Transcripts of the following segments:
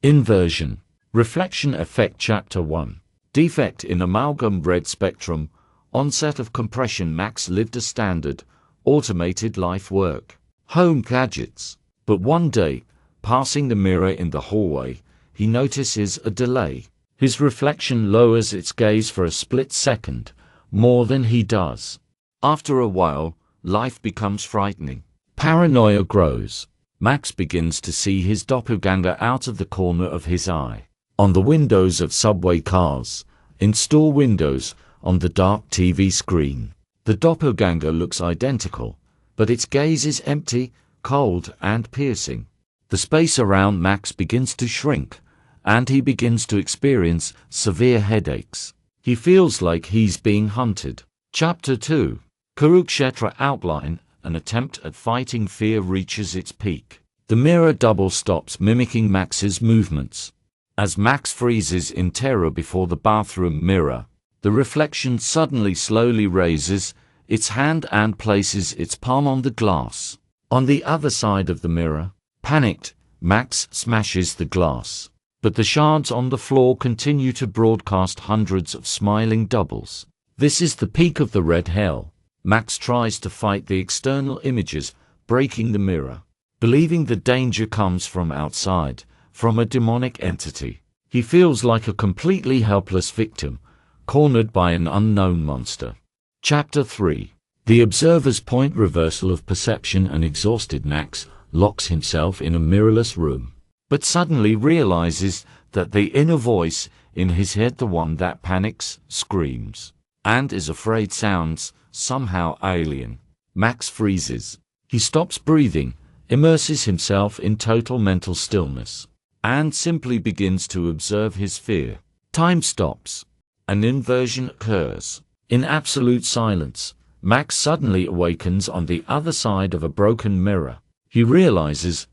Inversion. Reflection Effect Chapter 1. Defect in amalgam red spectrum. Onset of compression. Max lived a standard, automated life work. Home gadgets. But one day, passing the mirror in the hallway, he notices a delay. His reflection lowers its gaze for a split second, more than he does. After a while, life becomes frightening. Paranoia grows. Max begins to see his doppelganger out of the corner of his eye. On the windows of subway cars, in store windows, on the dark TV screen. The doppelganger looks identical, but its gaze is empty, cold, and piercing. The space around Max begins to shrink, and he begins to experience severe headaches. He feels like he's being hunted. Chapter 2. Kurukshetra Outline. An attempt at fighting fear reaches its peak. The mirror double stops mimicking Max's movements. As Max freezes in terror before the bathroom mirror, the reflection suddenly slowly raises its hand and places its palm on the glass. On the other side of the mirror, panicked, Max smashes the glass. But the shards on the floor continue to broadcast hundreds of smiling doubles. This is the peak of the red hell. Max tries to fight the external images, breaking the mirror. Believing the danger comes from outside, from a demonic entity. He feels like a completely helpless victim, cornered by an unknown monster. Chapter 3. The observer's point. Reversal of perception. An exhausted Max locks himself in a mirrorless room, but suddenly realizes that the inner voice in his head, the one that panics, screams, and is afraid, sounds somehow alien. Max freezes. He stops breathing, immerses himself in total mental stillness, and simply begins to observe his fear. Time stops. An inversion occurs. In absolute silence, Max suddenly awakens on the other side of a broken mirror. He realizes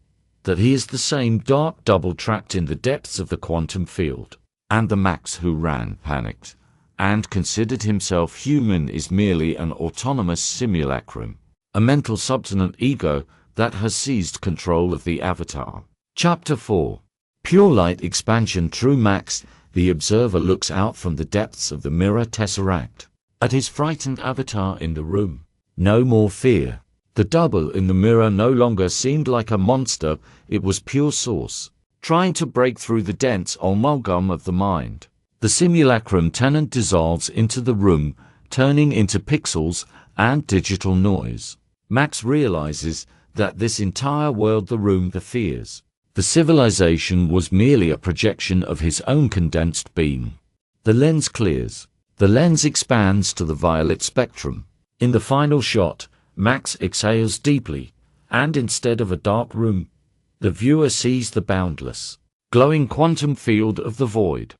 that he is the same dark double trapped in the depths of the quantum field, and the Max who ran, panicked, and considered himself human is merely an autonomous simulacrum, a mental substantive ego that has seized control of the avatar. Chapter 4. Pure light expansion. True Max. The observer looks out from the depths of the mirror tesseract at his frightened avatar in the room. No more fear. The double in the mirror no longer seemed like a monster, it was pure source, trying to break through the dense amalgam of the mind. The simulacrum tenant dissolves into the room, turning into pixels and digital noise. Max realizes that this entire world, the room, the fears, the civilization, was merely a projection of his own condensed beam. The lens clears. The lens expands to the violet spectrum. In the final shot, Max exhales deeply, and instead of a dark room, the viewer sees the boundless, glowing quantum field of the void.